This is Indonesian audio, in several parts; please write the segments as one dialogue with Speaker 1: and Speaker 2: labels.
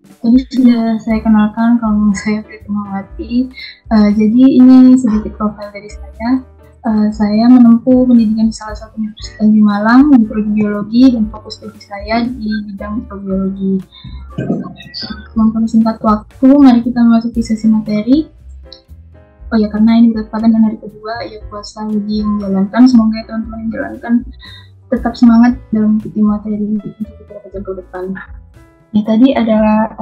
Speaker 1: Tadi sudah saya kenalkan kalau saya Pritmawati. Jadi ini sedikit profil dari saya. Saya menempuh pendidikan di salah satu universitas di Malang di prodi biologi dan fokus studi saya di bidang mikrobiologi. Mempersingkat waktu, mari kita memasuki sesi materi. Oh ya, karena ini bertepatan dengan hari kedua, ya puasa lagi menjalankan. Semoga teman-teman yang menjalankan tetap semangat dalam mengikuti materi untuk beberapa jam ke depan. Ya, tadi adalah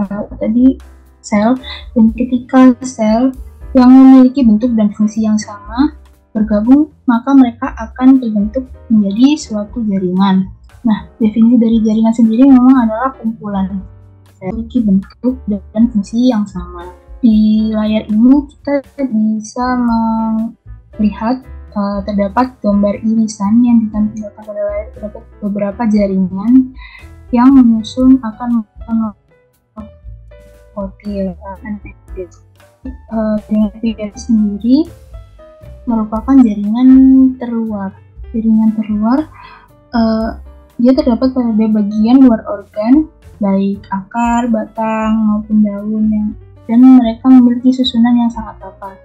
Speaker 1: sel, dan ketika sel yang memiliki bentuk dan fungsi yang sama bergabung, maka mereka akan terbentuk menjadi suatu jaringan. Nah, definisi dari jaringan sendiri memang adalah kumpulan sel memiliki bentuk dan fungsi yang sama. Di layar ini kita bisa melihat terdapat gambar irisan yang ditampilkan pada layar. Terdapat beberapa jaringan yang menyusun akan kotil. Jaringan epidermis sendiri merupakan jaringan terluar. Jaringan terluar dia terdapat pada bagian luar organ, baik akar, batang maupun daun, dan mereka memiliki susunan yang sangat rapat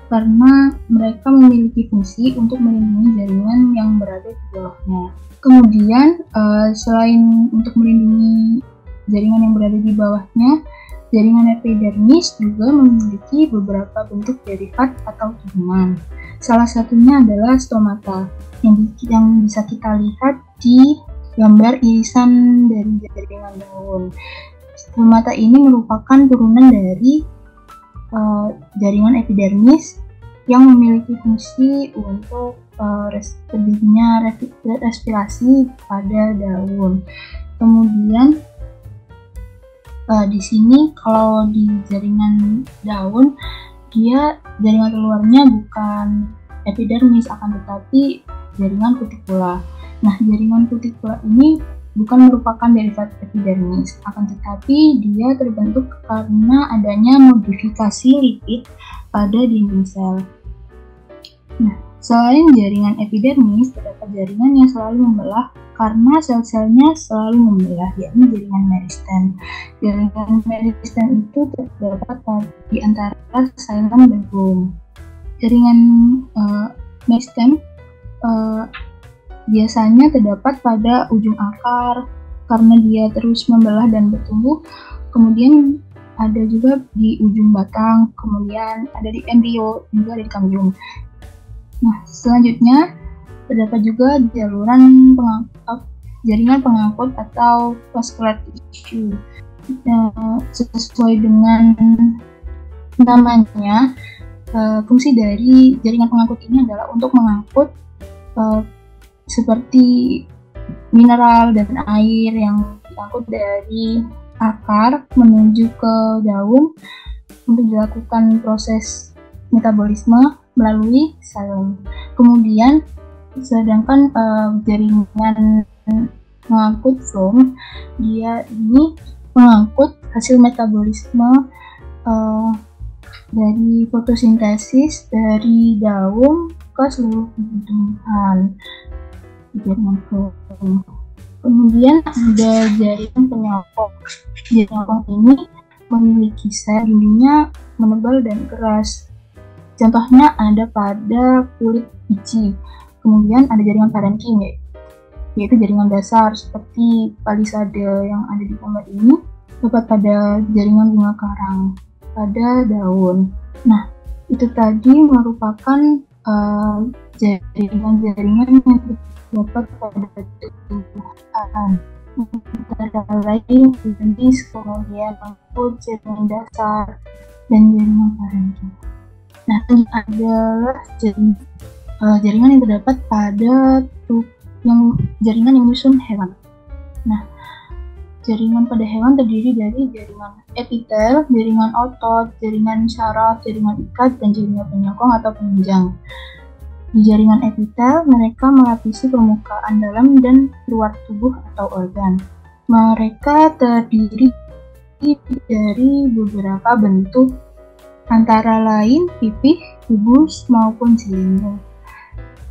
Speaker 1: karena mereka memiliki fungsi untuk melindungi jaringan yang berada di bawahnya. Kemudian selain untuk melindungi jaringan yang berada di bawahnya, jaringan epidermis juga memiliki beberapa bentuk derivat atau turunan. Salah satunya adalah stomata yang bisa kita lihat di gambar irisan dari jaringan daun. Stomata ini merupakan turunan dari jaringan epidermis yang memiliki fungsi untuk terjadinya respirasi pada daun. Kemudian di sini kalau di jaringan daun, dia jaringan keluarnya bukan epidermis, akan tetapi jaringan kutikula. Nah, jaringan kutikula ini bukan merupakan derivat epidermis, akan tetapi dia terbentuk karena adanya modifikasi lipid pada dinding sel. Nah, selain jaringan epidermis, terdapat jaringan yang selalu membelah karena sel-selnya selalu membelah, yakni jaringan meristem. Jaringan meristem itu terdapat di antara xilem dan phloem. Jaringan meristem biasanya terdapat pada ujung akar karena dia terus membelah dan bertumbuh. Kemudian ada juga di ujung batang, kemudian ada di embrio, juga di kambium. Nah, selanjutnya terdapat juga jaringan pengangkut atau vascular tissue. Sesuai dengan namanya, fungsi dari jaringan pengangkut ini adalah untuk mengangkut seperti mineral dan air yang diangkut dari akar menuju ke daun untuk dilakukan proses metabolisme melalui xilem. Kemudian sedangkan jaringan mengangkut phloem, dia ini mengangkut hasil metabolisme dari fotosintesis dari daun ke seluruh tumbuhan. Jaringan phloem. Kemudian ada jaringan penyokong. Jaringan ini memiliki sel dindingnya menebal dan keras. Contohnya ada pada kulit biji. Kemudian ada jaringan parenkim, yaitu jaringan dasar seperti palisade yang ada di gambar ini, dapat pada jaringan bunga karang pada daun. Nah, itu tadi merupakan jaringan-jaringan yang terdapat pada tumbuhan. Antara lain jenis, kemudian angkut, jaringan dasar, dan jaringan parenkim. Nah, ini adalah jaringan yang terdapat pada jaringan yang menyusun hewan. Nah, jaringan pada hewan terdiri dari jaringan epitel, jaringan otot, jaringan syaraf, jaringan ikat, dan jaringan penyokong atau penunjang. Di jaringan epitel, mereka melapisi permukaan dalam dan luar tubuh atau organ. Mereka terdiri dari beberapa bentuk, antara lain pipih, kubus, maupun silinder.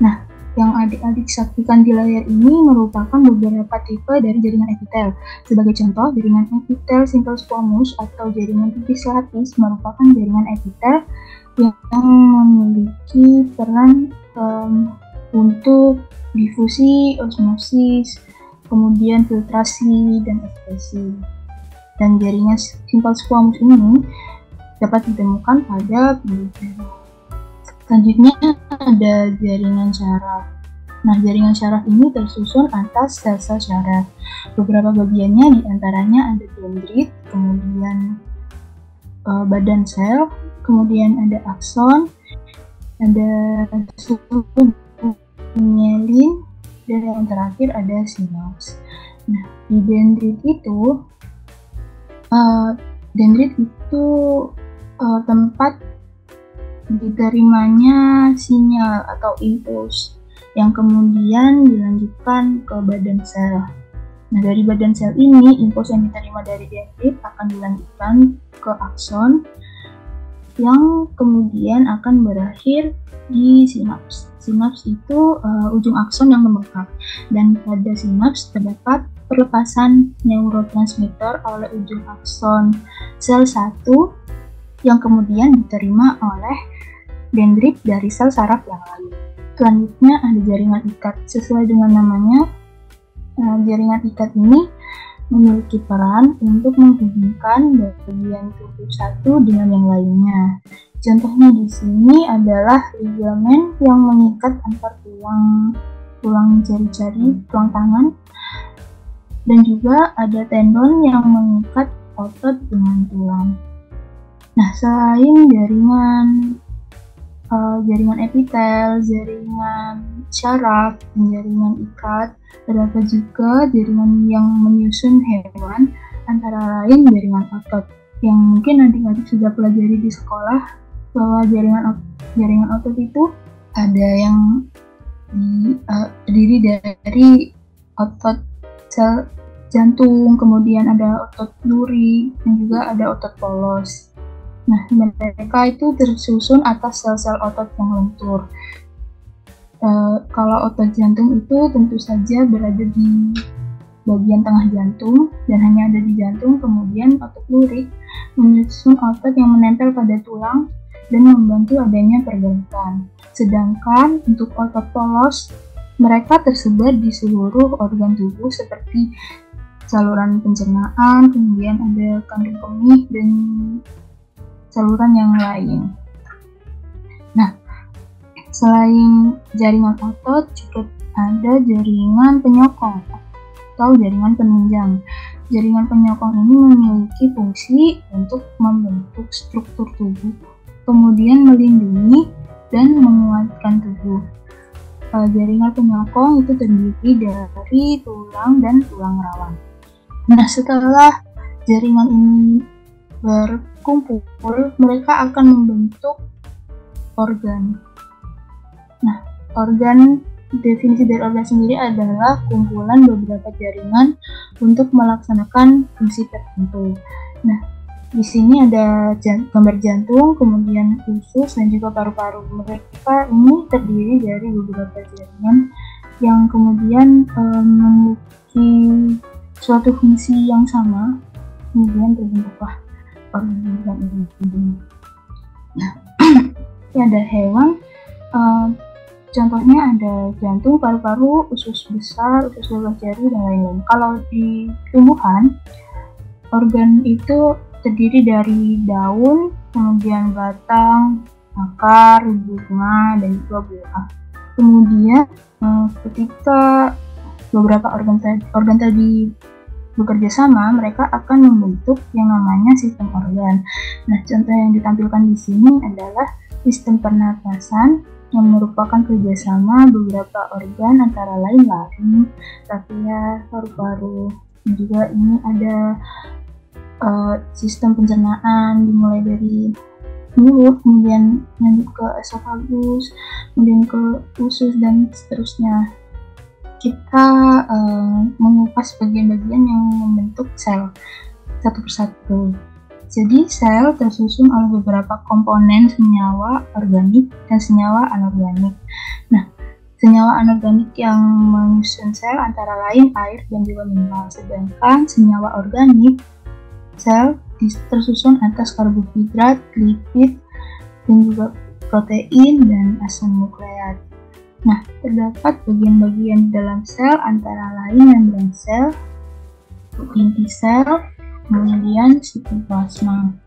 Speaker 1: Nah, yang adik-adik saksikan di layar ini merupakan beberapa tipe dari jaringan epitel. Sebagai contoh, jaringan epitel simple squamous atau jaringan tipis lattice merupakan jaringan epitel yang memiliki peran untuk difusi, osmosis, kemudian filtrasi, dan ekspresi. Dan jaringan simple squamous ini dapat ditemukan pada penelitian. Selanjutnya ada jaringan syaraf. Nah, jaringan syaraf ini tersusun atas sel-sel syaraf. Beberapa bagiannya diantaranya ada dendrit, kemudian badan sel, kemudian ada akson, ada submyelin, dan yang terakhir ada sinaps. Nah, di dendrit itu tempat diterimanya sinyal atau impuls yang kemudian dilanjutkan ke badan sel. Nah, dari badan sel ini, impuls yang diterima dari dendrit akan dilanjutkan ke akson yang kemudian akan berakhir di sinaps. Sinaps itu ujung akson yang membengkak, dan pada sinaps terdapat perlepasan neurotransmitter oleh ujung akson sel 1 yang kemudian diterima oleh dendrit dari sel saraf yang lain. Selanjutnya ada jaringan ikat. Sesuai dengan namanya, jaringan ikat ini memiliki peran untuk menghubungkan bagian tubuh satu dengan yang lainnya. Contohnya di sini adalah ligamen yang mengikat antar tulang jari-jari, tulang tangan, dan juga ada tendon yang mengikat otot dengan tulang. Nah, selain jaringan epitel, jaringan syaraf, dan jaringan ikat, terdapat juga jaringan yang menyusun hewan, antara lain jaringan otot, yang mungkin adik-adik sudah pelajari di sekolah, bahwa jaringan otot itu ada yang terdiri dari otot sel jantung, kemudian ada otot duri, dan juga ada otot polos. Nah, mereka itu tersusun atas sel-sel otot yang lentur. Kalau otot jantung itu tentu saja berada di bagian tengah jantung dan hanya ada di jantung. Kemudian otot lurik menyusun otot yang menempel pada tulang dan membantu adanya pergerakan. Sedangkan untuk otot polos, mereka tersebar di seluruh organ tubuh seperti saluran pencernaan, kemudian ada kandung kemih, dan saluran yang lain. Nah, selain jaringan otot, juga ada jaringan penyokong atau jaringan penunjang. Jaringan penyokong ini memiliki fungsi untuk membentuk struktur tubuh, kemudian melindungi dan menguatkan tubuh. Jaringan penyokong itu terdiri dari tulang dan tulang rawan. Nah, setelah jaringan ini berkumpul, mereka akan membentuk organ. Nah, definisi dari organ sendiri adalah kumpulan beberapa jaringan untuk melaksanakan fungsi tertentu. Nah, di sini ada gambar jantung, kemudian usus, dan juga paru-paru. Mereka ini terdiri dari beberapa jaringan yang kemudian memiliki suatu fungsi yang sama, kemudian terbentuklah organ ini. Nah, ini ada hewan, contohnya ada jantung, paru-paru, usus besar, usus 12 jari, dan lain-lain. Kalau di tumbuhan, organ itu terdiri dari daun, kemudian batang, akar, bunga, dan juga buah. Kemudian ketika beberapa organ tadi bekerja sama, mereka akan membentuk yang namanya sistem organ. Nah, contoh yang ditampilkan di sini adalah sistem pernapasan yang merupakan kerjasama beberapa organ antara lain laring, trachea, paru-paru, dan juga ini ada sistem pencernaan dimulai dari mulut, kemudian lanjut ke esofagus, kemudian ke usus, dan seterusnya. Kita mengupas bagian-bagian yang membentuk sel satu persatu. Jadi sel tersusun oleh beberapa komponen senyawa organik dan senyawa anorganik. Nah, Senyawa anorganik yang menyusun sel antara lain air dan juga mineral, sedangkan senyawa organik sel tersusun atas karbohidrat, lipid, dan juga protein dan asam nukleat. Nah, terdapat bagian-bagian di dalam sel antara lain membran sel, inti sel, kemudian sitoplasma.